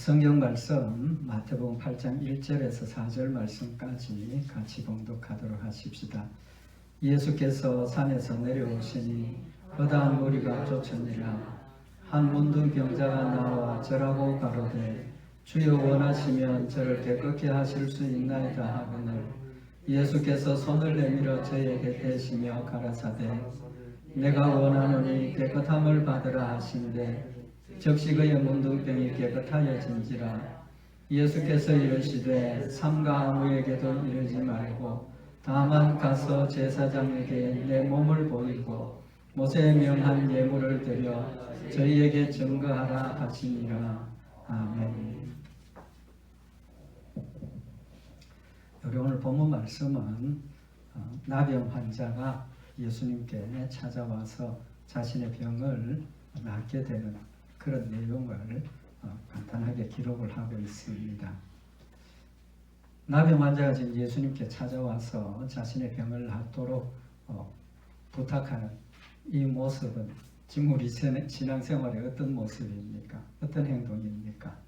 성경 말씀 마태복음 8장 1절에서 4절 말씀까지 같이 봉독하도록 하십시다. 예수께서 산에서 내려오시니 허다한 무리가 쫓으니라. 한 문둥병자가 나와 절하고 가로되 주여 원하시면 저를 깨끗게 하실 수 있나이다 하거늘 예수께서 손을 내밀어 저에게 대시며 가라사대 내가 원하노니 깨끗함을 받으라 하신대 즉시 그의 문둥병이 깨끗하여진지라. 예수께서 이르시되 삼가 아무에게도 이르지 말고 다만 가서 제사장에게 내 몸을 보이고 모세의 명한 예물을 드려 저희에게 증거하라 하시니라. 아멘. 우리 오늘 본문 말씀은 나병 환자가 예수님께 찾아와서 자신의 병을 낫게 되는 그런 내용을 간단하게 기록을 하고 있습니다. 나병 환자가 지금 예수님께 찾아와서 자신의 병을 낫도록 부탁하는 이 모습은 지금 우리 신앙생활의 어떤 모습입니까? 어떤 행동입니까?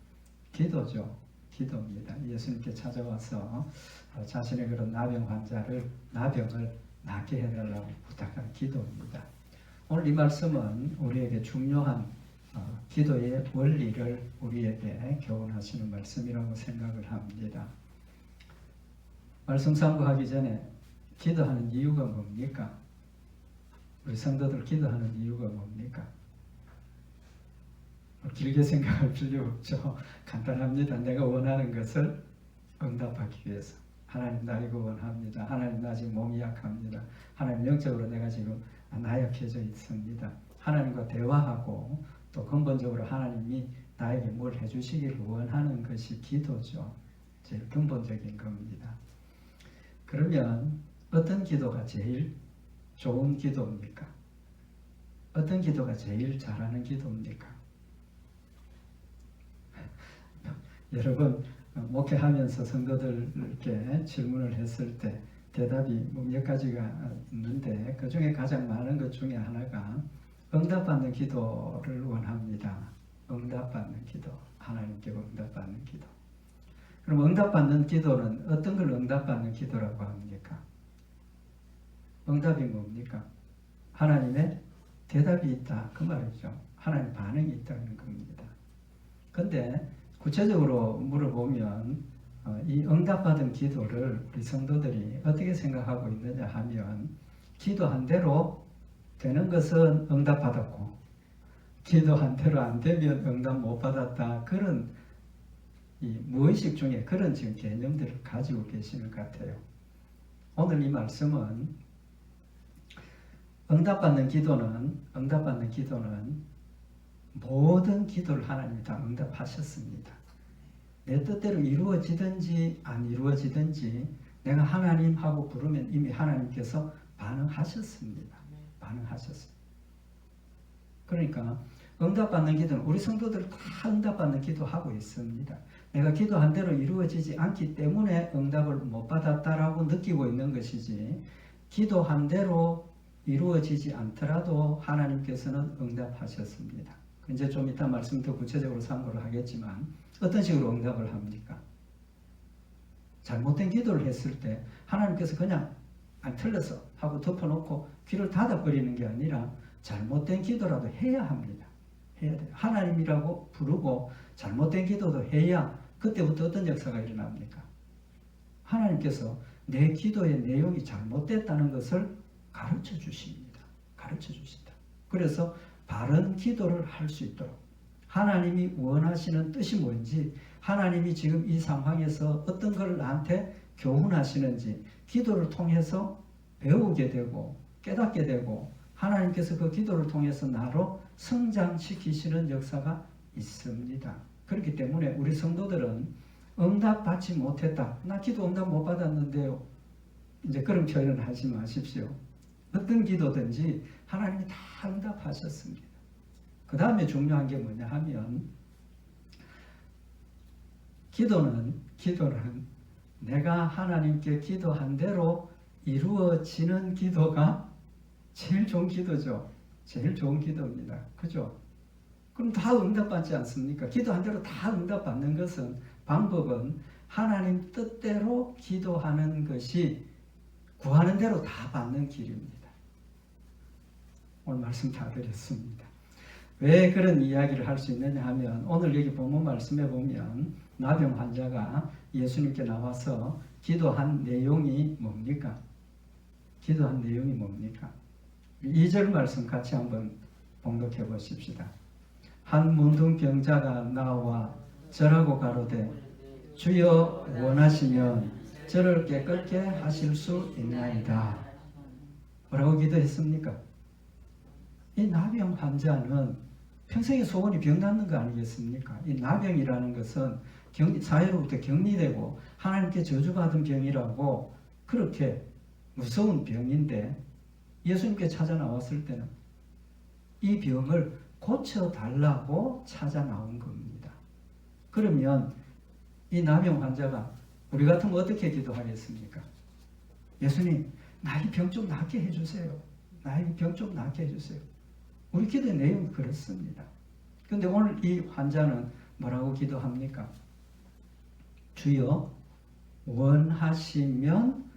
기도죠. 기도입니다. 예수님께 찾아와서 자신의 그런 나병 환자를 나병을 낫게 해달라고 부탁하는 기도입니다. 오늘 이 말씀은 우리에게 중요한 기도의 원리를 우리에게 교훈하시는 말씀이라고 생각을 합니다. 말씀 sam고하기 전에 기도하는 이유가 뭡니까? 우리 성도들 기도하는 이유가 뭡니까? 길게 생각할 필요 없죠. 간단합니다. 내가 원하는 것을 응답하기 위해서. 하나님 나 이거 원합니다. 하나님 나 지금 몸이 약합니다. 하나님 영적으로 내가 지금 나약해져 있습니다. 하나님과 대화하고 또 근본적으로 하나님이 나에게 뭘 해주시기를 원하는 것이 기도죠. 제일 근본적인 겁니다. 그러면 어떤 기도가 제일 좋은 기도입니까? 어떤 기도가 제일 잘하는 기도입니까? 여러분 목회하면서 성도들께 질문을 했을 때 대답이 몇 가지가 있는데 그 중에 가장 많은 것 중에 하나가 응답받는 기도를 원합니다. 응답받는 기도, 하나님께 응답받는 기도. 그럼 응답받는 기도는 어떤 걸 응답받는 기도라고 합니까? 응답이 뭡니까? 하나님의 대답이 있다 그 말이죠. 하나님 반응이 있다는 겁니다. 근데 구체적으로 물어보면 이 응답받은 기도를 우리 성도들이 어떻게 생각하고 있느냐 하면 기도한 대로 되는 것은 응답받았고 기도한 대로 안 되면 응답 못 받았다 그런 이 무의식 중에 그런 지금 개념들을 가지고 계시는 것 같아요. 오늘 이 말씀은 응답받는 기도는 모든 기도를 하나님이 다 응답하셨습니다. 내 뜻대로 이루어지든지 안 이루어지든지 내가 하나님하고 부르면 이미 하나님께서 반응하셨습니다. 반응하셨습니다. 그러니까 응답받는 기도는 우리 성도들 다 응답받는 기도하고 있습니다. 내가 기도한 대로 이루어지지 않기 때문에 응답을 못 받았다라고 느끼고 있는 것이지 기도한 대로 이루어지지 않더라도 하나님께서는 응답하셨습니다. 이제 좀 이따 말씀 더 구체적으로 참고를 하겠지만 어떤 식으로 응답을 합니까? 잘못된 기도를 했을 때 하나님께서 그냥 틀렸어 하고 덮어놓고 귀를 닫아버리는 게 아니라 잘못된 기도라도 해야 합니다. 해야 돼요. 하나님이라고 부르고 잘못된 기도도 해야 그때부터 어떤 역사가 일어납니까? 하나님께서 내 기도의 내용이 잘못됐다는 것을 가르쳐 주십니다. 가르쳐 주신다. 그래서 바른 기도를 할 수 있도록 하나님이 원하시는 뜻이 뭔지 하나님이 지금 이 상황에서 어떤 걸 나한테 교훈하시는지 기도를 통해서 배우게 되고 깨닫게 되고 하나님께서 그 기도를 통해서 나로 성장시키시는 역사가 있습니다. 그렇기 때문에 우리 성도들은 응답받지 못했다. 나 기도 응답 못 받았는데요. 이제 그런 표현을 하지 마십시오. 어떤 기도든지 하나님이 다 응답하셨습니다. 그 다음에 중요한 게 뭐냐 하면 기도는 내가 하나님께 기도한 대로 이루어지는 기도가 제일 좋은 기도죠. 제일 좋은 기도입니다. 그죠? 그럼 다 응답받지 않습니까? 기도한 대로 다 응답받는 것은 방법은 하나님 뜻대로 기도하는 것이 구하는 대로 다 받는 길입니다. 오늘 말씀 다 드렸습니다. 왜 그런 이야기를 할 수 있느냐 하면 오늘 여기 본문 말씀에 보면 나병 환자가 예수님께 나와서 기도한 내용이 뭡니까? 기도한 내용이 뭡니까? 2절 말씀 같이 한번 봉독해 보십시다. 한 문둥병자가 나와 절하고 가로되 주여 원하시면 저를 깨끗게 하실 수 있나이다. 뭐라고 기도했습니까? 이 나병 환자는 평생의 소원이 병 낫는 거 아니겠습니까? 이 나병이라는 것은 사회로부터 격리되고 하나님께 저주받은 병이라고 그렇게 무서운 병인데 예수님께 찾아 나왔을 때는 이 병을 고쳐달라고 찾아 나온 겁니다. 그러면 이 나병 환자가 우리 같으면 어떻게 기도하겠습니까? 예수님, 나의 병 좀 낫게 해주세요. 나의 병 좀 낫게 해주세요. 우리 기도의 내용이 그렇습니다. 그런데 오늘 이 환자는 뭐라고 기도합니까? 주여 원하시면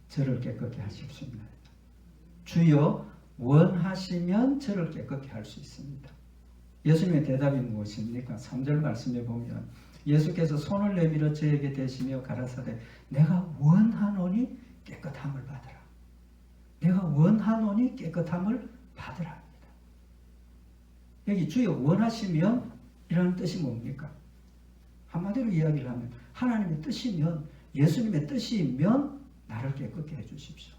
저를 깨끗게 하십시옵나이다. 주여 원하시면 저를 깨끗게 할 수 있습니다. 예수님의 대답이 무엇입니까? 3절 말씀에 보면 예수께서 손을 내밀어 저에게 대시며 가라사대 내가 원하노니 깨끗함을 받으라. 내가 원하노니 깨끗함을 받으라. 여기 주여 원하시면 이라는 뜻이 뭡니까? 한마디로 이야기를 하면 하나님의 뜻이면 예수님의 뜻이면 나를 깨끗게 해주십시오.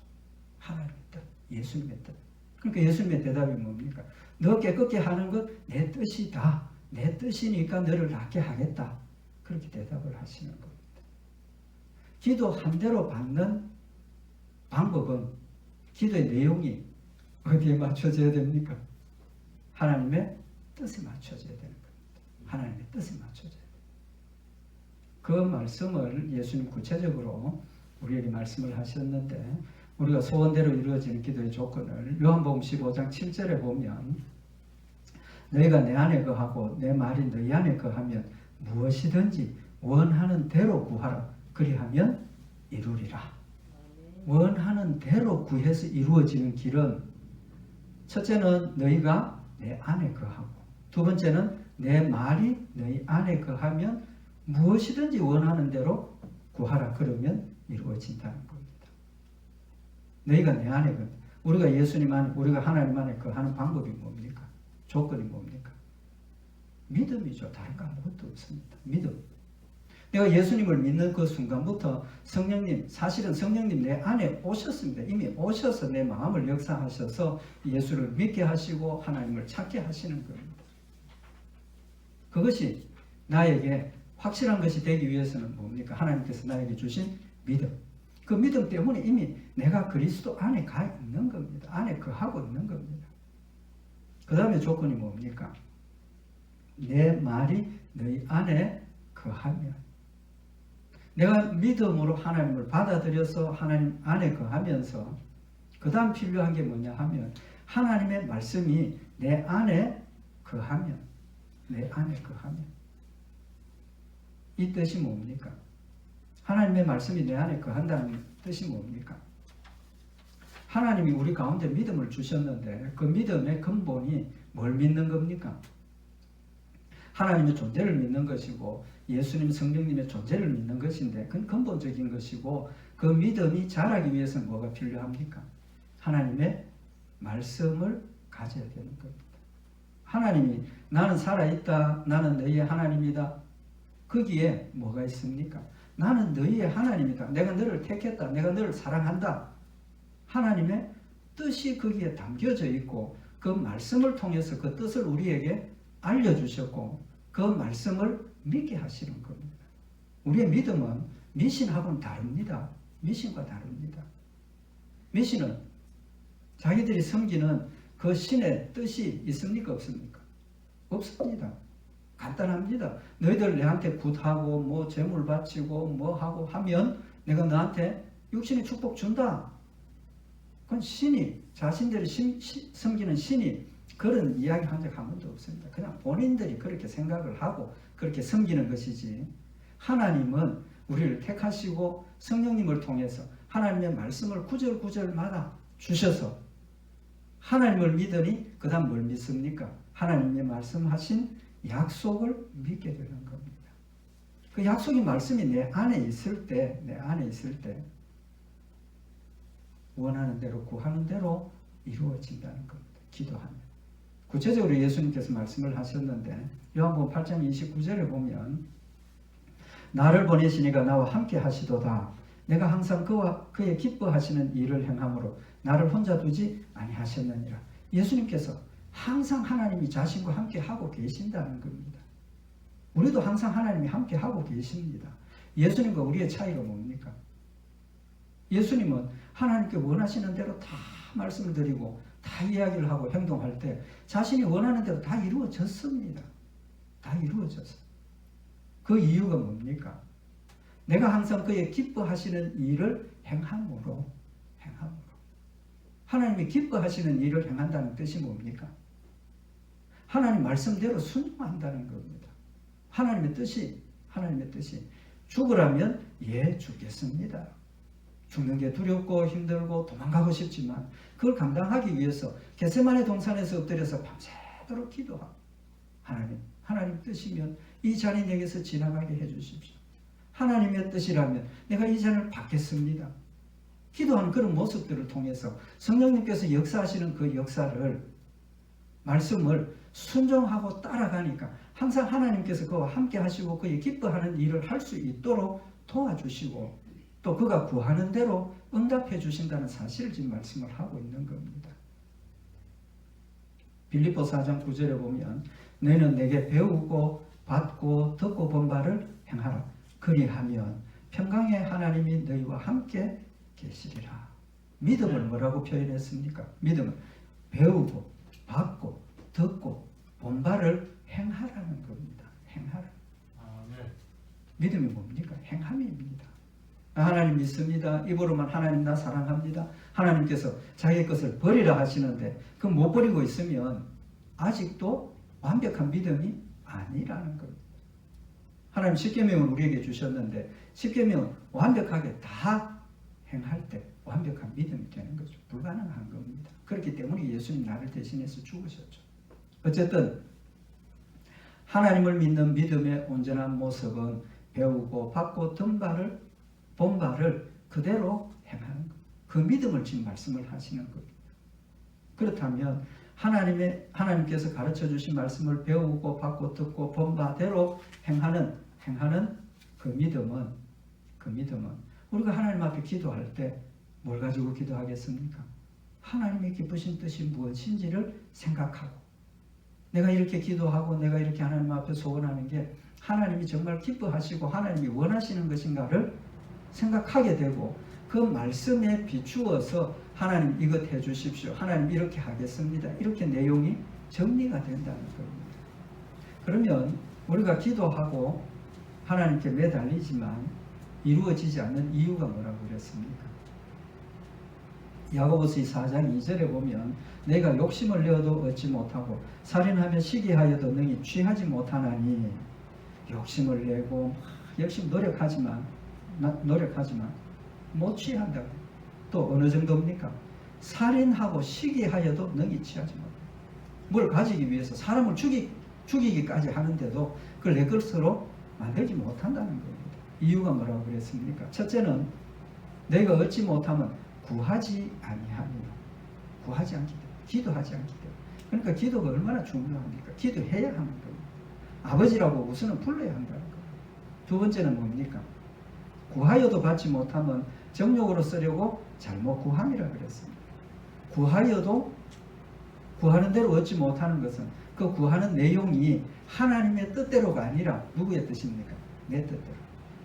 하나님의 뜻, 예수님의 뜻. 그러니까 예수님의 대답이 뭡니까? 너 깨끗게 하는 것 내 뜻이다. 내 뜻이니까 너를 낫게 하겠다. 그렇게 대답을 하시는 겁니다. 기도한 대로 받는 방법은 기도의 내용이 어디에 맞춰져야 됩니까? 하나님의 뜻에 맞춰져야 되는 겁니다. 하나님의 뜻에 맞춰져야 돼요. 그 말씀을 예수님 구체적으로 우리에게 말씀을 하셨는데 우리가 소원대로 이루어지는 기도의 조건을 요한복음 15장 7절에 보면 너희가 내 안에 거하고 내 말이 너희 안에 거하면 무엇이든지 원하는 대로 구하라. 그리하면 이루리라. 원하는 대로 구해서 이루어지는 길은 첫째는 너희가 내 안에 거하고 두 번째는 내 말이 너희 안에 거하면 무엇이든지 원하는 대로 구하라. 그러면 이루어진다는 겁니다. 너희가 내 안에 거. 우리가 예수님 안에 우리가 하나님 안에 거하는 방법이 뭡니까? 조건이 뭡니까? 믿음이죠. 다른 거 아무것도 없습니다. 믿음. 내가 예수님을 믿는 그 순간부터 성령님, 사실은 성령님 내 안에 오셨습니다. 이미 오셔서 내 마음을 역사하셔서 예수를 믿게 하시고 하나님을 찾게 하시는 겁니다. 그것이 나에게 확실한 것이 되기 위해서는 뭡니까? 하나님께서 나에게 주신 믿음. 그 믿음 때문에 이미 내가 그리스도 안에 가 있는 겁니다. 안에 거하고 있는 겁니다. 그 다음에 조건이 뭡니까? 내 말이 너희 안에 거하면 내가 믿음으로 하나님을 받아들여서 하나님 안에 거하면서 그 다음 필요한 게 뭐냐 하면 하나님의 말씀이 내 안에 거하면 내 안에 거하면 이 뜻이 뭡니까? 하나님의 말씀이 내 안에 거한다는 뜻이 뭡니까? 하나님이 우리 가운데 믿음을 주셨는데 그 믿음의 근본이 뭘 믿는 겁니까? 하나님의 존재를 믿는 것이고 예수님 성령님의 존재를 믿는 것인데 그건 근본적인 것이고 그 믿음이 자라기 위해서는 뭐가 필요합니까? 하나님의 말씀을 가져야 되는 겁니다. 하나님이 나는 살아있다. 나는 너희의 하나님이다. 거기에 뭐가 있습니까? 나는 너희의 하나님이다. 내가 너를 택했다. 내가 너를 사랑한다. 하나님의 뜻이 거기에 담겨져 있고 그 말씀을 통해서 그 뜻을 우리에게 알려주셨고 그 말씀을 믿게 하시는 겁니다. 우리의 믿음은 미신하고는 다릅니다. 미신과 다릅니다. 미신은 자기들이 섬기는 그 신의 뜻이 있습니까? 없습니까? 없습니다. 간단합니다. 너희들 내한테 굿하고 뭐 재물 바치고 뭐 하고 하면 내가 너한테 육신의 축복 준다. 그건 신이 자신들이 섬기는 신이 그런 이야기 한 적 한 번도 없습니다. 그냥 본인들이 그렇게 생각을 하고 그렇게 섬기는 것이지, 하나님은 우리를 택하시고 성령님을 통해서 하나님의 말씀을 구절구절마다 주셔서 하나님을 믿으니 그 다음 뭘 믿습니까? 하나님의 말씀하신 약속을 믿게 되는 겁니다. 그 약속의 말씀이 내 안에 있을 때 원하는 대로 구하는 대로 이루어진다는 겁니다. 기도하면. 구체적으로 예수님께서 말씀을 하셨는데 요한복음 8장 29절에 보면 나를 보내시니가 나와 함께 하시도다. 내가 항상 그와 그의 기뻐하시는 일을 행함으로 나를 혼자 두지 아니하셨느니라. 예수님께서 항상 하나님이 자신과 함께 하고 계신다는 겁니다. 우리도 항상 하나님이 함께 하고 계십니다. 예수님과 우리의 차이가 뭡니까? 예수님은 하나님께 원하시는 대로 다 말씀을 드리고 다 이야기를 하고 행동할 때 자신이 원하는 대로 다 이루어졌습니다. 다 이루어졌어요. 그 이유가 뭡니까? 내가 항상 그의 기뻐하시는 일을 행함으로. 하나님이 기뻐하시는 일을 행한다는 뜻이 뭡니까? 하나님 말씀대로 순종한다는 겁니다. 하나님의 뜻이 죽으라면 예 죽겠습니다. 죽는 게 두렵고 힘들고 도망가고 싶지만 그걸 감당하기 위해서 겟세마네 동산에서 엎드려서 밤새도록 기도하고 하나님 뜻이면 이 잔이 내게서 지나가게 해주십시오. 하나님의 뜻이라면 내가 이 잔을 받겠습니다. 기도하는 그런 모습들을 통해서 성령님께서 역사하시는 그 역사를 말씀을 순종하고 따라가니까 항상 하나님께서 그와 함께 하시고 그의 기뻐하는 일을 할 수 있도록 도와주시고 또 그가 구하는 대로 응답해 주신다는 사실을 지금 말씀을 하고 있는 겁니다. 빌립보서 4장 9절에 보면 너희는 내게 배우고 받고 듣고 본 바를 행하라. 그리하면 평강의 하나님이 너희와 함께 계시리라. 믿음을 뭐라고 표현했습니까? 믿음은 배우고 받고 듣고 본 바를 행하라는 겁니다. 행하라. 믿음이 뭡니까? 행함입니다. 하나님 믿습니다. 입으로만 하나님 나 사랑합니다. 하나님께서 자기 것을 버리라 하시는데 그 못 버리고 있으면 아직도 완벽한 믿음이 아니라는 겁니다. 하나님 십계명을 우리에게 주셨는데 십계명은 완벽하게 다 행할 때 완벽한 믿음이 되는 거죠. 불가능한 겁니다. 그렇기 때문에 예수님 나를 대신해서 죽으셨죠. 어쨌든 하나님을 믿는 믿음의 온전한 모습은 배우고 받고 본 바를 그대로 행하는 것. 그 믿음을 지금 말씀을 하시는 겁니다. 그렇다면 하나님께서 가르쳐 주신 말씀을 배우고 받고 듣고 본 바대로 행하는 그 믿음은 우리가 하나님 앞에 기도할 때 뭘 가지고 기도하겠습니까? 하나님의 기쁘신 뜻이 무엇인지를 생각하고 내가 이렇게 기도하고 내가 이렇게 하나님 앞에 소원하는 게 하나님이 정말 기뻐하시고 하나님이 원하시는 것인가를 생각하게 되고 그 말씀에 비추어서 하나님 이것 해주십시오. 하나님 이렇게 하겠습니다. 이렇게 내용이 정리가 된다는 겁니다. 그러면 우리가 기도하고 하나님께 매달리지만 이루어지지 않는 이유가 뭐라고 그랬습니까? 야고보서 4장 2절에 보면 내가 욕심을 내어도 얻지 못하고 살인하며 시기하여도 능히 취하지 못하나니 욕심을 내고 열심히 노력하지만 못 취한다고. 또 어느 정도입니까? 살인하고 시기하여도 능히 취하지 못한다. 뭘 가지기 위해서 사람을 죽이기까지 하는데도 그걸 내 것으로 만들지 못한다는 겁니다. 이유가 뭐라고 그랬습니까? 첫째는 내가 얻지 못하면 구하지 아니하며 구하지 않기 때문에 기도하지 않기 때문에. 그러니까 기도가 얼마나 중요합니까? 기도해야 하는 겁니다. 아버지라고 우선은 불러야 한다는 겁니다. 두 번째는 뭡니까? 구하여도 받지 못하면 정욕으로 쓰려고 잘못 구함이라 그랬습니다. 구하여도 구하는 대로 얻지 못하는 것은 그 구하는 내용이 하나님의 뜻대로가 아니라 누구의 뜻입니까? 내 뜻대로.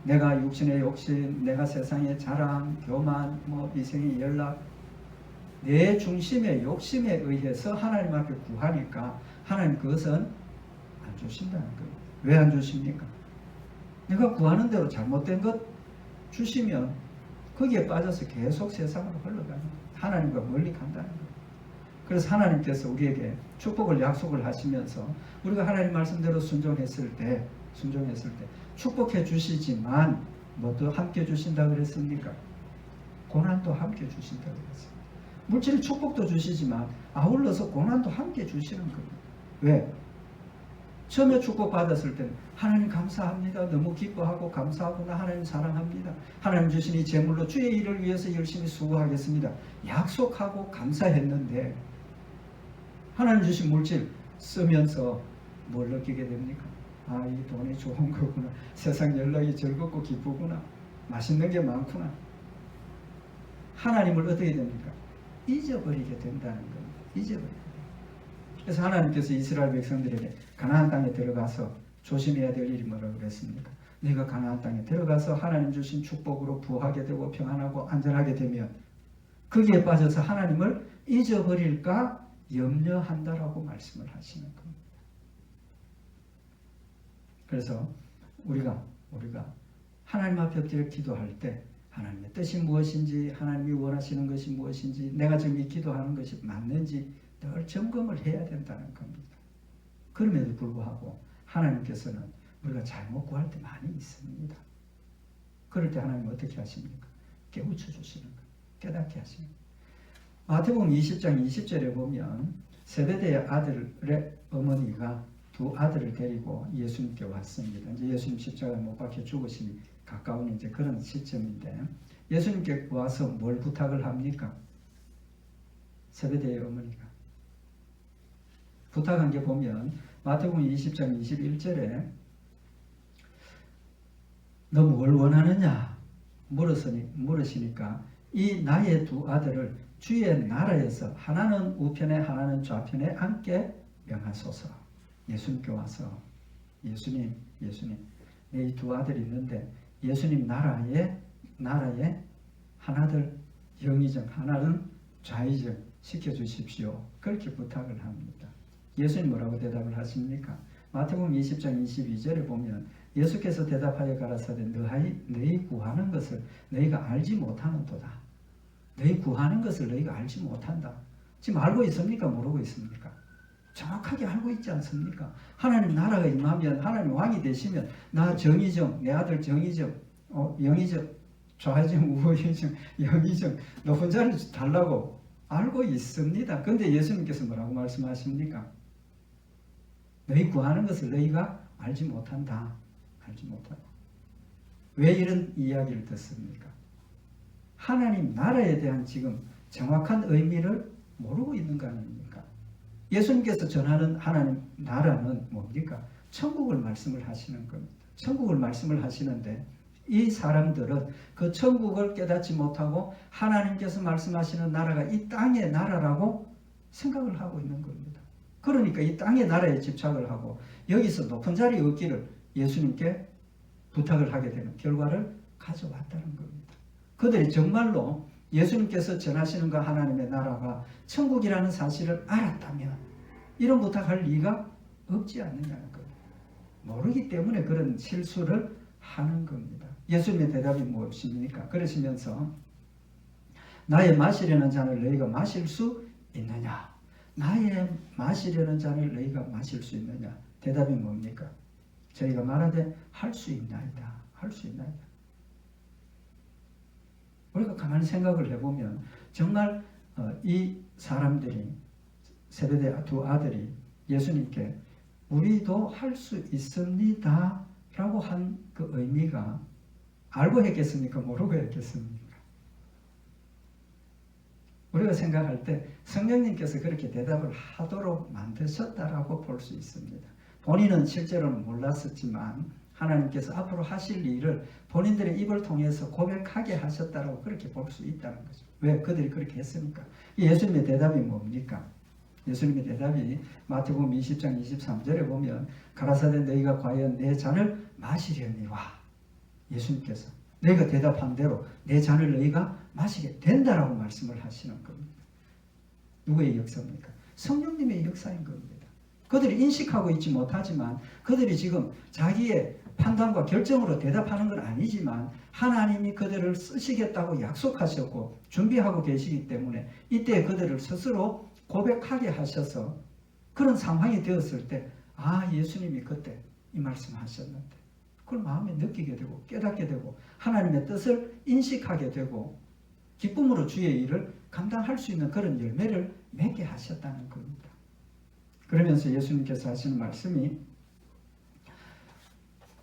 내가 육신의 욕심, 내가 세상의 자랑, 교만, 이생의 연락, 내 중심의 욕심에 의해서 하나님 앞에 구하니까 하나님 그것은 안 주신다는 거예요. 왜 안 주십니까? 내가 구하는 대로 잘못된 것 주시면 거기에 빠져서 계속 세상으로 흘러가는 거예요. 하나님과 멀리 간다는 거예요. 그래서 하나님께서 우리에게 축복을 약속을 하시면서 우리가 하나님 말씀대로 순종했을 때 축복해 주시지만 뭐도 함께 주신다 그랬습니까? 고난도 함께 주신다 그랬습니다. 물질의 축복도 주시지만 아울러서 고난도 함께 주시는 겁니다. 왜? 처음에 축복받았을 때는 하나님 감사합니다. 너무 기뻐하고 감사하구나. 하나님 사랑합니다. 하나님 주신 이 재물로 주의 일을 위해서 열심히 수고하겠습니다. 약속하고 감사했는데 하나님 주신 물질 쓰면서 뭘 느끼게 됩니까? 아, 이 돈이 좋은 거구나. 세상 연락이 즐겁고 기쁘구나. 맛있는 게 많구나. 하나님을 어떻게 됩니까? 잊어버리게 된다는 겁니다. 잊어버리게. 그래서 하나님께서 이스라엘 백성들에게 가나안 땅에 들어가서 조심해야 될 일이 뭐라고 그랬습니까? 네가 가나안 땅에 들어가서 하나님 주신 축복으로 부하게 되고 평안하고 안전하게 되면 거기에 빠져서 하나님을 잊어버릴까 염려한다라고 말씀을 하시는 겁니다. 그래서 우리가 하나님 앞에 엎드려 기도할 때 하나님의 뜻이 무엇인지, 하나님이 원하시는 것이 무엇인지, 내가 지금 이 기도하는 것이 맞는지 늘 점검을 해야 된다는 겁니다. 그럼에도 불구하고 하나님께서는 우리가 잘못 구할 때 많이 있습니다. 그럴 때 하나님 어떻게 하십니까? 깨우쳐 주시는 거예요. 깨닫게 하십니다. 마태복음 20장 20절에 보면 세베대의 아들의 어머니가 두 아들을 데리고 예수님께 왔습니다. 이제 예수님 십자가에 못 박혀 죽으시니 가까운 이제 그런 시점인데 예수님께 와서 뭘 부탁을 합니까? 세베대의 어머니가 부탁한 게 보면 마태복음 20장 21절에 너 뭘 원하느냐 물으시니까 이 나의 두 아들을 주의 나라에서 하나는 우편에 하나는 좌편에 앉게 명하소서. 예수님께 와서 예수님 내 이 두 아들이 있는데 예수님 나라에 하나들 영의정 하나는 좌의정 시켜주십시오. 그렇게 부탁을 합니다. 예수님 뭐라고 대답을 하십니까? 마태복음 20장 22절에 보면 예수께서 대답하여 가라사대 너희 구하는 것을 너희가 알지 못하는도다. 너희 구하는 것을 너희가 알지 못한다. 지금 알고 있습니까? 모르고 있습니까? 정확하게 알고 있지 않습니까? 하나님 나라가 임하면 하나님 왕이 되시면 나 정의정, 내 아들 정의정, 영의정, 좌의정, 우의정, 영의정 너 혼자를 달라고 알고 있습니다. 그런데 예수님께서 뭐라고 말씀하십니까? 너희 구하는 것을 너희가 알지 못한다. 알지 못한다. 왜 이런 이야기를 듣습니까? 하나님 나라에 대한 지금 정확한 의미를 모르고 있는 거 아닙니까? 예수님께서 전하는 하나님 나라는 뭡니까? 천국을 말씀을 하시는 겁니다. 천국을 말씀을 하시는데 이 사람들은 그 천국을 깨닫지 못하고 하나님께서 말씀하시는 나라가 이 땅의 나라라고 생각을 하고 있는 겁니다. 그러니까 이 땅의 나라에 집착을 하고 여기서 높은 자리 얻기를 예수님께 부탁을 하게 되는 결과를 가져왔다는 겁니다. 그들이 정말로 예수님께서 전하시는 그 하나님의 나라가 천국이라는 사실을 알았다면 이런 부탁할 리가 없지 않느냐는 겁니다. 모르기 때문에 그런 실수를 하는 겁니다. 예수님의 대답이 무엇입니까? 그러시면서 나의 마시려는 잔을 너희가 마실 수 있느냐? 나의 마시려는 잔을 너희가 마실 수 있느냐? 대답이 뭡니까? 저희가 말하되 할 수 있나이다. 할 수 있나이다. 우리가 가만히 생각을 해보면 정말 이 사람들이 세베대 두 아들이 예수님께 우리도 할 수 있습니다 라고 한 그 의미가 알고 했겠습니까? 모르고 했겠습니까? 우리가 생각할 때 성령님께서 그렇게 대답을 하도록 만드셨다라고 볼 수 있습니다. 본인은 실제로는 몰랐었지만 하나님께서 앞으로 하실 일을 본인들의 입을 통해서 고백하게 하셨다라고 그렇게 볼 수 있다는 거죠. 왜 그들이 그렇게 했습니까? 예수님의 대답이 뭡니까? 예수님의 대답이 마태복음 20장 23절에 보면 가라사대 너희가 과연 내 잔을 마시려니와 예수님께서 너희가 대답한 대로 내 잔을 너희가 마시게 된다라고 말씀을 하시는 겁니다. 누구의 역사입니까? 성령님의 역사인 겁니다. 그들이 인식하고 있지 못하지만 그들이 지금 자기의 판단과 결정으로 대답하는 건 아니지만 하나님이 그들을 쓰시겠다고 약속하셨고 준비하고 계시기 때문에 이때 그들을 스스로 고백하게 하셔서 그런 상황이 되었을 때 예수님이 그때 이 말씀하셨는데 그걸 마음에 느끼게 되고 깨닫게 되고 하나님의 뜻을 인식하게 되고 기쁨으로 주의 일을 감당할 수 있는 그런 열매를 맺게 하셨다는 겁니다. 그러면서 예수님께서 하시는 말씀이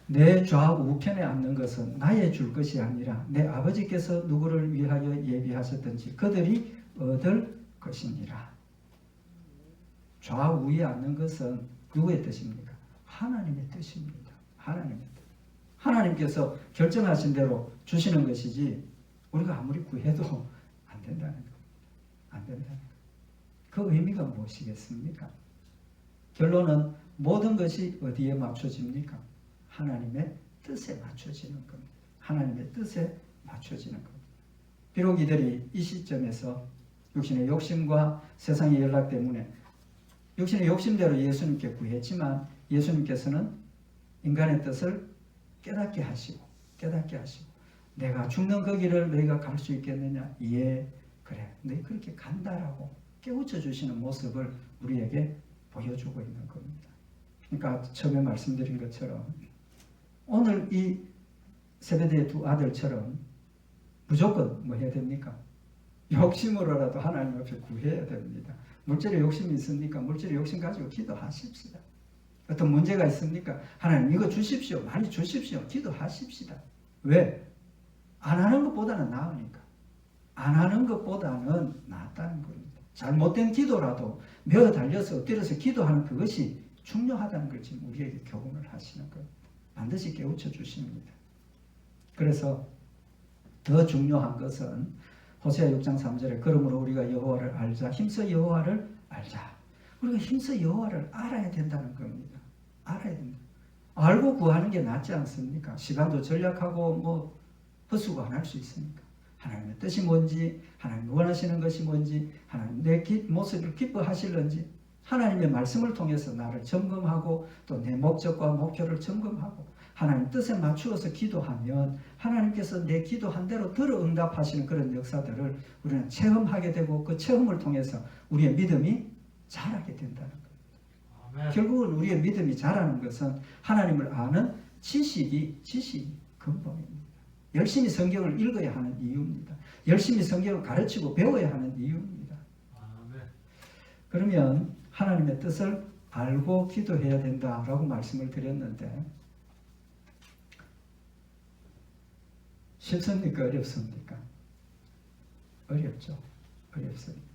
내 좌우편에 앉는 것은 나의 줄 것이 아니라 내 아버지께서 누구를 위하여 예비하셨든지 그들이 얻을 것이니라. 좌우에 앉는 것은 누구의 뜻입니까? 하나님의 뜻입니다. 하나님의 뜻. 하나님께서 결정하신 대로 주시는 것이지 우리가 아무리 구해도 안 된다는 겁니다. 안 된다는 겁니다. 그 의미가 무엇이겠습니까? 결론은 모든 것이 어디에 맞춰집니까? 하나님의 뜻에 맞춰지는 겁니다. 하나님의 뜻에 맞춰지는 겁니다. 비록 이들이 이 시점에서 육신의 욕심과 세상의 연락 때문에 육신의 욕심대로 예수님께 구했지만 예수님께서는 인간의 뜻을 깨닫게 하시고 내가 죽는 그 길을 너희가 갈 수 있겠느냐? 예, 그래. 너희 그렇게 간다라고 깨우쳐 주시는 모습을 우리에게 보여주고 있는 겁니다. 그러니까 처음에 말씀드린 것처럼 오늘 이 세베대의 두 아들처럼 무조건 뭐 해야 됩니까? 욕심으로라도 하나님 앞에 구해야 됩니다. 물질에 욕심이 있습니까? 물질에 욕심 가지고 기도하십시다. 어떤 문제가 있습니까? 하나님 이거 주십시오. 많이 주십시오. 기도하십시다. 왜? 안 하는 것보다는 나으니까. 안 하는 것보다는 낫다는 겁니다. 잘못된 기도라도 매어 달려서 엎드려서 기도하는 그것이 중요하다는 걸 지금 우리에게 교훈을 하시는 겁니다. 반드시 깨우쳐 주십니다. 그래서 더 중요한 것은 호세아 6장 3절에 그러므로 우리가 여호와를 알자. 힘써 여호와를 알자. 우리가 힘써 여호와를 알아야 된다는 겁니다. 알아야 된다. 알고 구하는 게 낫지 않습니까? 시간도 절약하고 헛수고 안 할 수 있으니까. 하나님의 뜻이 뭔지, 하나님 원하시는 것이 뭔지, 하나님 내 모습을 기뻐하실는지, 하나님의 말씀을 통해서 나를 점검하고 또 내 목적과 목표를 점검하고 하나님 뜻에 맞추어서 기도하면 하나님께서 내 기도한 대로 들어 응답하시는 그런 역사들을 우리는 체험하게 되고 그 체험을 통해서 우리의 믿음이 자라게 된다는 겁니다. 아멘. 결국은 우리의 믿음이 자라는 것은 하나님을 아는 지식이 근본입니다. 열심히 성경을 읽어야 하는 이유입니다. 열심히 성경을 가르치고 배워야 하는 이유입니다. 아멘. 그러면 하나님의 뜻을 알고 기도해야 된다라고 말씀을 드렸는데 쉽습니까? 어렵습니까? 어렵죠. 어렵습니다.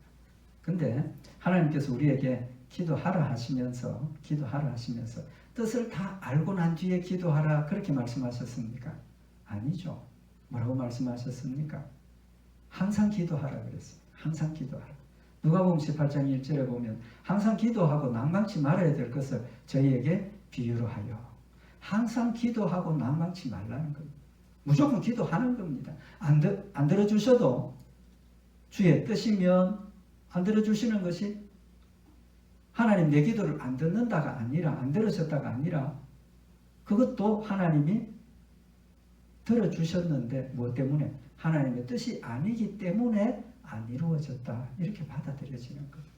근데 하나님께서 우리에게 기도하라 하시면서 뜻을 다 알고 난 뒤에 기도하라 그렇게 말씀하셨습니까? 아니죠. 뭐라고 말씀하셨습니까? 항상 기도하라 그랬어요. 항상 기도하라. 누가복음 18장 1절에 보면 항상 기도하고 낭망치 말아야 될 것을 저희에게 비유로 하여 항상 기도하고 낭망치 말라는 겁니다. 무조건 기도하는 겁니다. 안 들어주셔도 주의 뜻이면 안 들어주시는 것이 하나님 내 기도를 안 듣는다가 아니라 안 들으셨다가 아니라 그것도 하나님이 들어주셨는데 뭐 때문에? 하나님의 뜻이 아니기 때문에 안 이루어졌다. 이렇게 받아들여지는 겁니다.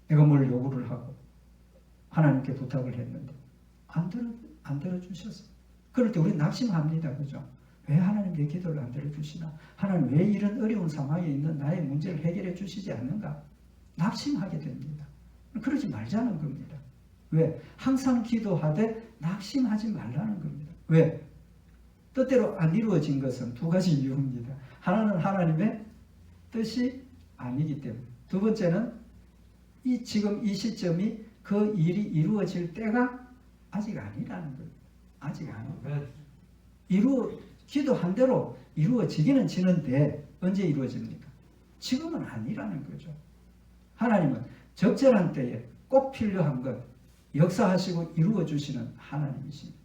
내가 뭘 요구를 하고 하나님께 부탁을 했는데 안 들어주셨어. 그럴 때 우리 낙심합니다. 그죠? 왜 하나님 내 기도를 안 들어주시나? 하나님 왜 이런 어려운 상황에 있는 나의 문제를 해결해 주시지 않는가? 낙심하게 됩니다. 그러지 말자는 겁니다. 왜? 항상 기도하되 낙심하지 말라는 겁니다. 왜? 뜻대로 안 이루어진 것은 두 가지 이유입니다. 하나는 하나님의 뜻이 아니기 때문에. 두 번째는 지금 이 시점이 그 일이 이루어질 때가 아직 아니라는 겁니다. 아직 아니에요. 기도한 대로 이루어지기는 지는데 언제 이루어집니까? 지금은 아니라는 거죠. 하나님은 적절한 때에 꼭 필요한 것 역사하시고 이루어주시는 하나님이십니다.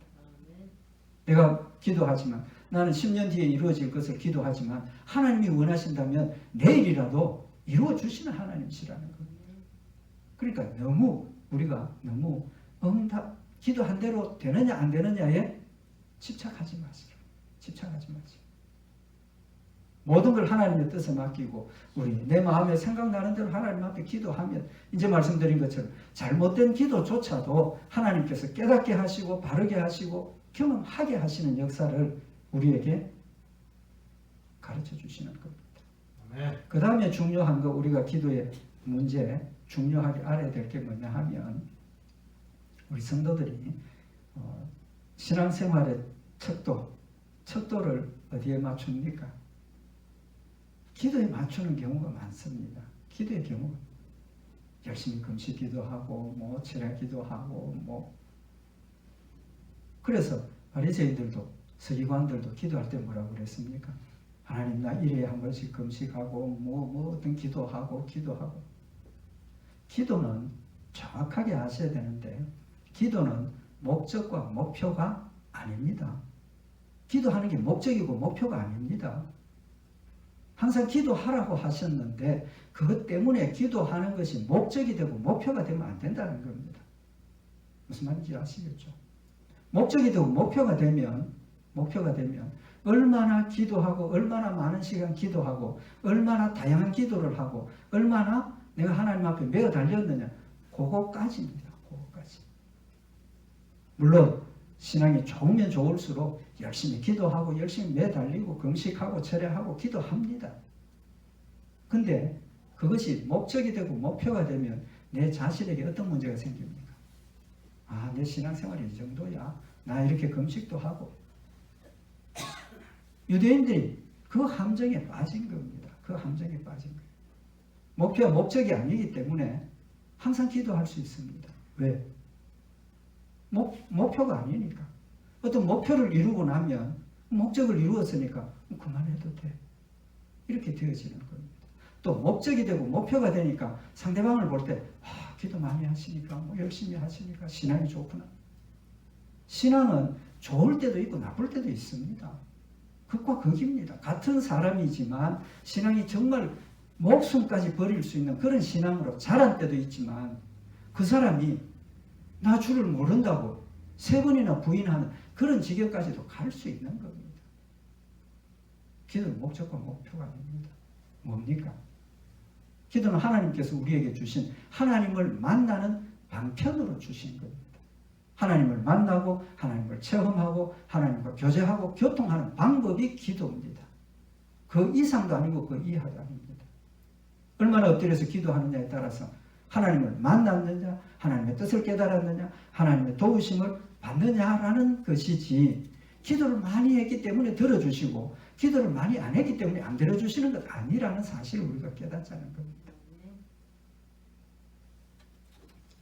내가 기도하지만 나는 10년 뒤에 이루어질 것을 기도하지만 하나님이 원하신다면 내일이라도 이루어주시는 하나님이시라는 겁니다. 그러니까 우리가 너무 기도한 대로 되느냐 안 되느냐에 집착하지 마세요. 집착하지 마세요. 모든 걸 하나님의 뜻에 맡기고 우리 내 마음에 생각나는 대로 하나님 앞에 기도하면 이제 말씀드린 것처럼 잘못된 기도조차도 하나님께서 깨닫게 하시고 바르게 하시고 경험하게 하시는 역사를 우리에게 가르쳐 주시는 겁니다. 그 다음에 중요한 거 우리가 기도의 문제 중요하게 알아야 될 게 뭐냐 하면 우리 성도들이 신앙생활의 척도를 어디에 맞춥니까? 기도에 맞추는 경우가 많습니다. 기도의 경우 열심히 금식 기도하고 철야 기도하고 그래서 바리새인들도 서기관들도 기도할 때 뭐라고 그랬습니까? 하나님 나 일에 한 번씩 금식하고 어떤 기도하고 기도는 정확하게 아셔야 되는데 기도는 목적과 목표가 아닙니다. 기도하는 게 목적이고 목표가 아닙니다. 항상 기도하라고 하셨는데 그것 때문에 기도하는 것이 목적이 되고 목표가 되면 안 된다는 겁니다. 무슨 말인지 아시겠죠? 목적이 되고 목표가 되면 얼마나 기도하고 얼마나 많은 시간 기도하고 얼마나 다양한 기도를 하고 얼마나 내가 하나님 앞에 매어 달렸느냐 그거까지입니다. 그거까지. 물론 신앙이 좋으면 좋을수록 열심히 기도하고 열심히 매달리고 금식하고 철야하고 기도합니다. 근데 그것이 목적이 되고 목표가 되면 내 자신에게 어떤 문제가 생깁니까? 내 신앙생활이 이 정도야. 나 이렇게 금식도 하고. 유대인들이 그 함정에 빠진 겁니다. 그 함정에 빠진 거예요. 목표가 목적이 아니기 때문에 항상 기도할 수 있습니다. 왜? 목표가 아니니까. 어떤 목표를 이루고 나면 목적을 이루었으니까 그만해도 돼. 이렇게 되어지는 겁니다. 또 목적이 되고 목표가 되니까 상대방을 볼 때 기도 많이 하시니까 열심히 하시니까 신앙이 좋구나. 신앙은 좋을 때도 있고 나쁠 때도 있습니다. 극과 극입니다. 같은 사람이지만 신앙이 정말 목숨까지 버릴 수 있는 그런 신앙으로 자란 때도 있지만 그 사람이 나 주를 모른다고 3번이나 부인하는 그런 지경까지도 갈 수 있는 겁니다. 기도는 목적과 목표가 아닙니다. 뭡니까? 기도는 하나님께서 우리에게 주신 하나님을 만나는 방편으로 주신 겁니다. 하나님을 만나고 하나님을 체험하고 하나님과 교제하고 교통하는 방법이 기도입니다. 그 이상도 아니고 그 이하도 아닙니다. 얼마나 엎드려서 기도하느냐에 따라서 하나님을 만났느냐, 하나님의 뜻을 깨달았느냐, 하나님의 도우심을 받느냐라는 것이지 기도를 많이 했기 때문에 들어주시고 기도를 많이 안 했기 때문에 안 들어주시는 것 아니라는 사실을 우리가 깨닫자는 겁니다.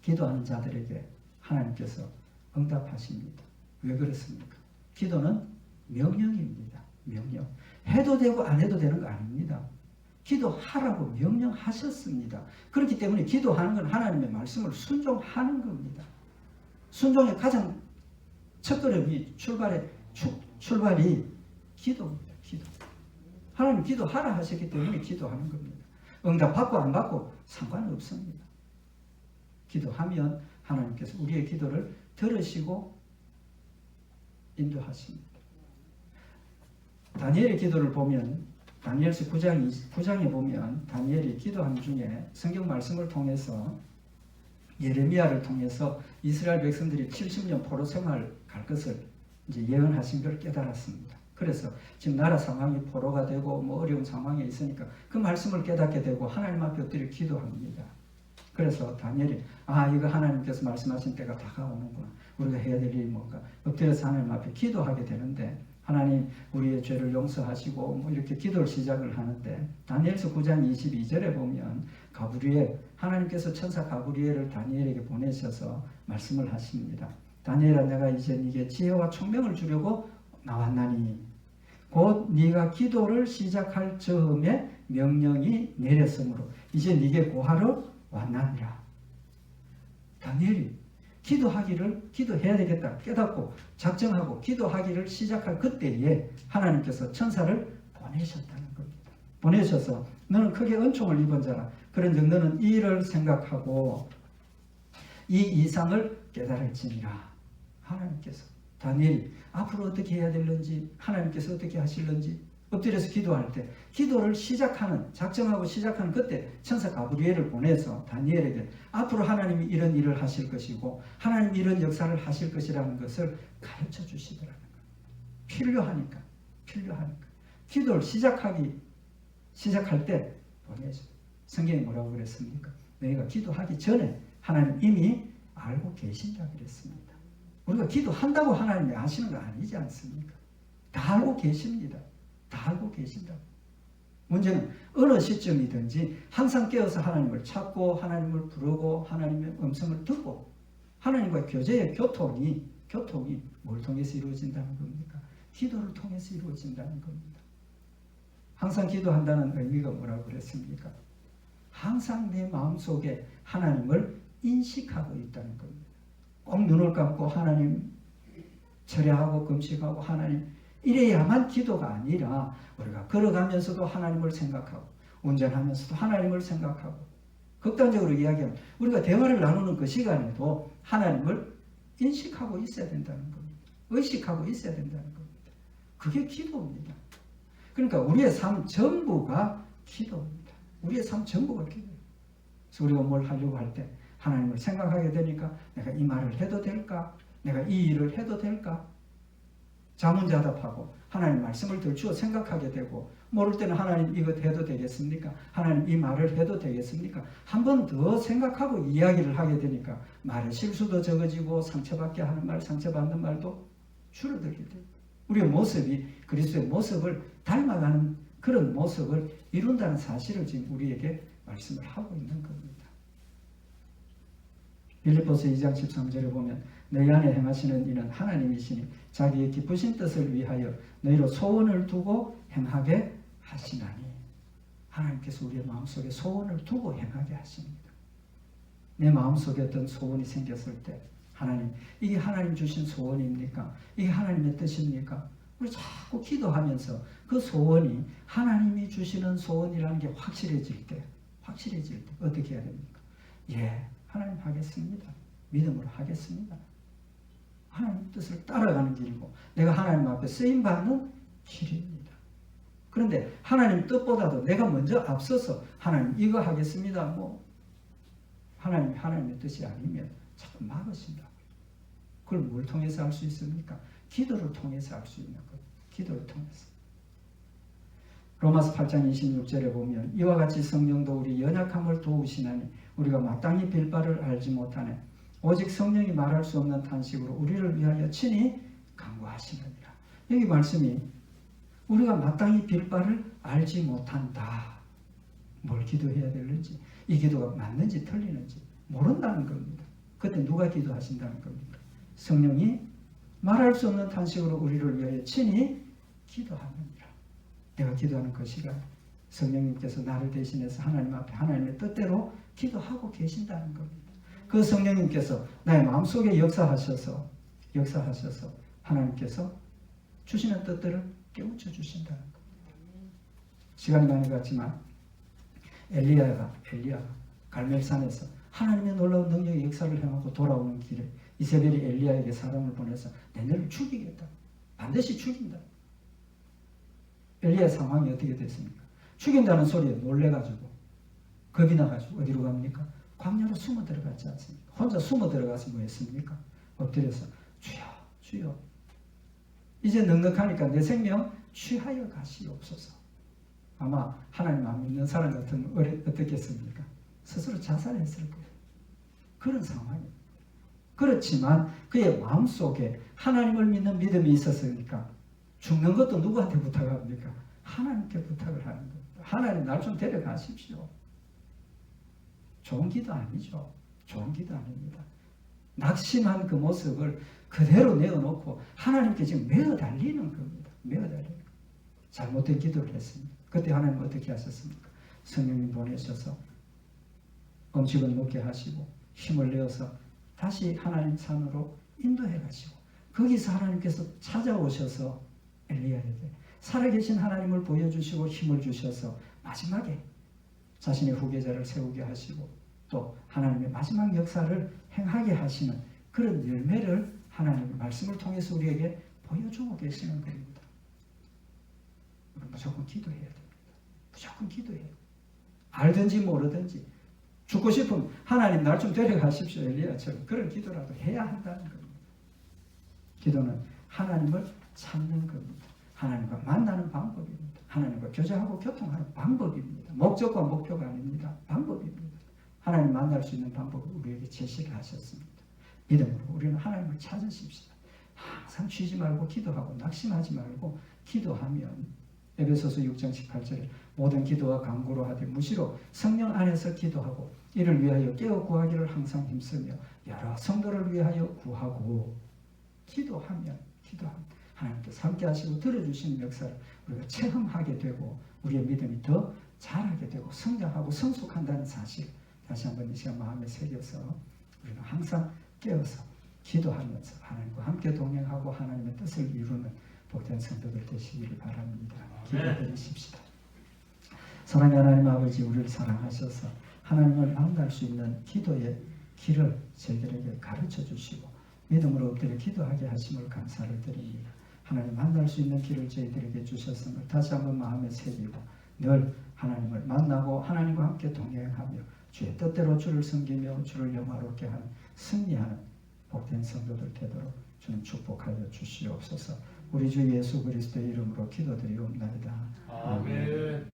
기도하는 자들에게 하나님께서 응답하십니다. 왜 그렇습니까? 기도는 명령입니다. 명령. 해도 되고 안 해도 되는 거 아닙니다. 기도하라고 명령하셨습니다. 그렇기 때문에 기도하는 건 하나님의 말씀을 순종하는 겁니다. 순종의 가장 첫걸음이 출발이 기도입니다. 기도. 하나님 기도하라 하셨기 때문에 기도하는 겁니다. 응답 받고 안 받고 상관없습니다. 기도하면 하나님께서 우리의 기도를 들으시고 인도하십니다. 다니엘의 기도를 보면 다니엘서 9장에 보면 다니엘이 기도한 중에 성경 말씀을 통해서 예레미야를 통해서 이스라엘 백성들이 70년 포로 생활 갈 것을 이제 예언하신 걸 깨달았습니다. 그래서 지금 나라 상황이 포로가 되고 어려운 상황에 있으니까 그 말씀을 깨닫게 되고 하나님 앞에 엎드려 기도합니다. 그래서 다니엘이 이거 하나님께서 말씀하신 때가 다가오는구나. 우리가 해야 될 일이 뭔가. 엎드려서 하나님 앞에 기도하게 되는데 하나님 우리의 죄를 용서하시고 이렇게 기도를 시작을 하는데 다니엘서 9장 22절에 보면 하나님께서 천사 가브리엘을 다니엘에게 보내셔서 말씀을 하십니다. 다니엘아 내가 이제 네게 지혜와 총명을 주려고 나왔나니 곧 네가 기도를 시작할 즈음에 명령이 내렸으므로 이제 네게 고하러 왔나니라. 다니엘이 기도해야 되겠다 깨닫고 작정하고 기도하기를 시작할 그때에 하나님께서 천사를 보내셨다는 겁니다. 보내셔서 너는 크게 은총을 입은 자라. 그런즉 너는 이 일을 생각하고 이 이상을 깨달을지니라. 하나님께서 다니엘이 앞으로 어떻게 해야 될는지 하나님께서 어떻게 하실는지 엎드려서 기도할 때 기도를 시작하는 작정하고 시작하는 그때 천사 가브리엘을 보내서 다니엘에게 앞으로 하나님이 이런 일을 하실 것이고 하나님이 이런 역사를 하실 것이라는 것을 가르쳐 주시더라는 거예요. 필요하니까 기도를 시작할 때 보내죠. 성경이 뭐라고 그랬습니까? 너희가 기도하기 전에 하나님 이미 알고 계신다 그랬습니다. 우리가 기도한다고 하나님이 하시는 거 아니지 않습니까? 다 알고 계십니다. 다 알고 계신다고. 문제는 어느 시점이든지 항상 깨어서 하나님을 찾고 하나님을 부르고 하나님의 음성을 듣고 하나님과의 교제의 교통이 뭘 통해서 이루어진다는 겁니까? 기도를 통해서 이루어진다는 겁니다. 항상 기도한다는 의미가 뭐라고 그랬습니까? 항상 내 마음속에 하나님을 인식하고 있다는 겁니다. 꼭 눈을 감고 하나님 철야하고 금식하고 하나님 이래야만 기도가 아니라 우리가 걸어가면서도 하나님을 생각하고 운전하면서도 하나님을 생각하고 극단적으로 이야기하면 우리가 대화를 나누는 그 시간에도 하나님을 인식하고 있어야 된다는 겁니다. 의식하고 있어야 된다는 겁니다. 그게 기도입니다. 그러니까 우리의 삶 전부가 기도입니다. 우리의 삶 전부가 기도예요. 그래서 우리가 뭘 하려고 할 때 하나님을 생각하게 되니까 내가 이 말을 해도 될까? 내가 이 일을 해도 될까? 자문자답하고 하나님 말씀을 들추어 생각하게 되고 모를 때는 하나님 이것 해도 되겠습니까? 하나님 이 말을 해도 되겠습니까? 한 번 더 생각하고 이야기를 하게 되니까 말의 실수도 적어지고 상처받게 하는 말, 상처받는 말도 줄어들게 돼요. 우리의 모습이 그리스도의 모습을 닮아가는 그런 모습을 이룬다는 사실을 지금 우리에게 말씀을 하고 있는 겁니다. 빌립보서 2장 13절에 보면 너희 안에 행하시는 이는 하나님이시니 자기의 기쁘신 뜻을 위하여 너희로 소원을 두고 행하게 하시나니 하나님께서 우리의 마음속에 소원을 두고 행하게 하십니다. 내 마음속에 어떤 소원이 생겼을 때 하나님 이게 하나님 주신 소원입니까? 이게 하나님의 뜻입니까? 우리 자꾸 기도하면서 그 소원이 하나님이 주시는 소원이라는 게 확실해질 때 어떻게 해야 됩니까? 예, 하나님 하겠습니다. 믿음으로 하겠습니다. 하나님 뜻을 따라가는 길이고 내가 하나님 앞에 쓰임받는 길입니다. 그런데 하나님 뜻보다도 내가 먼저 앞서서 하나님 이거 하겠습니다. 하나님의 뜻이 아니면 자꾸 막으신다고요. 그걸 뭘 통해서 할 수 있습니까? 기도를 통해서 할 수 있는 것. 기도를 통해서. 로마서 8장 26절에 보면 이와 같이 성령도 우리 연약함을 도우시나니 우리가 마땅히 빌 바를 알지 못하네. 오직 성령이 말할 수 없는 탄식으로 우리를 위하여 친히 간구하시느니라. 여기 말씀이 우리가 마땅히 빌 바를 알지 못한다. 뭘 기도해야 되는지, 이 기도가 맞는지 틀리는지 모른다는 겁니다. 그때 누가 기도하신다는 겁니까? 성령이 말할 수 없는 탄식으로 우리를 위하여 친히 기도하느니라. 내가 기도하는 그 시간 성령님께서 나를 대신해서 하나님 앞에 하나님의 뜻대로 기도하고 계신다는 겁니다. 그 성령님께서 나의 마음속에 역사하셔서 하나님께서 주시는 뜻들을 깨우쳐 주신다는 겁니다. 시간이 많이 갔지만 엘리야가 갈멜산에서 하나님의 놀라운 능력의 역사를 행하고 돌아오는 길에 이세벨이 엘리야에게 사람을 보내서 너를 죽이겠다. 반드시 죽인다. 엘리야의 상황이 어떻게 됐습니까? 죽인다는 소리에 놀래가지고 겁이 나가지고 어디로 갑니까? 광야로 숨어 들어갔지 않습니까? 혼자 숨어 들어가서 뭐 했습니까? 엎드려서 주여 주여 이제 넉넉하니까 내 생명 취하여 가시옵소서. 아마 하나님 안 믿는 사람 같으면 어떻겠습니까? 스스로 자살했을 거예요. 그런 상황이에요. 그렇지만 그의 마음속에 하나님을 믿는 믿음이 있었으니까 죽는 것도 누구한테 부탁합니까? 하나님께 부탁을 하는 겁니다. 하나님 날 좀 데려가십시오. 좋은 기도 아니죠. 좋은 기도 아닙니다. 낙심한 그 모습을 그대로 내어놓고 하나님께 지금 매어 달리는 겁니다. 매어 달리는 겁니다. 잘못된 기도를 했습니다. 그때 하나님 어떻게 하셨습니까? 성령님 보내셔서 음식을 먹게 하시고 힘을 내어서 다시 하나님 산으로 인도해 가시고 거기서 하나님께서 찾아오셔서 엘리야에게 살아계신 하나님을 보여주시고 힘을 주셔서 마지막에 자신의 후계자를 세우게 하시고 또 하나님의 마지막 역사를 행하게 하시는 그런 열매를 하나님의 말씀을 통해서 우리에게 보여주고 계시는 겁니다. 무조건 기도해야 됩니다. 무조건 기도해요. 알든지 모르든지 죽고 싶으면 하나님 날 좀 데려가십시오. 엘리야처럼 그런 기도라도 해야 한다는 겁니다. 기도는 하나님을 찾는 겁니다. 하나님과 만나는 방법입니다. 하나님과 교제하고 교통하는 방법입니다. 목적과 목표가 아닙니다. 방법입니다. 하나님 만날 수 있는 방법을 우리에게 제시를 하셨습니다. 믿음으로 우리는 하나님을 찾으십시다. 항상 쉬지 말고 기도하고 낙심하지 말고 기도하면 에베소서 6장 18절에 모든 기도와 간구로 하되 무시로 성령 안에서 기도하고 이를 위하여 깨어 구하기를 항상 힘쓰며 여러 성도를 위하여 구하고 기도하면 하나님께서 함께 하시고 들어주시는 역사를 우리가 체험하게 되고 우리의 믿음이 더 자라게 되고 성장하고 성숙한다는 사실 다시 한번 이 시간 마음에 새겨서 우리는 항상 깨어서 기도하면서 하나님과 함께 동행하고 하나님의 뜻을 이루는 복된 성도들 되시기를 바랍니다. 기도드리십시다. 사랑의 하나님 아버지, 우리를 사랑하셔서 하나님을 만날 수 있는 기도의 길을 저희들에게 가르쳐 주시고 믿음으로 엎드려 기도하게 하심을 감사를 드립니다. 하나님 만날 수 있는 길을 저희들에게 주셨음을 다시 한번 마음에 새기고 늘 하나님을 만나고 하나님과 함께 동행하며 주의 뜻대로 주를 섬기며 주를 영화롭게 하는 승리하는 복된 성도들 되도록 주님 축복하여 주시옵소서. 우리 주 예수 그리스도의 이름으로 기도드리옵나이다. 아멘.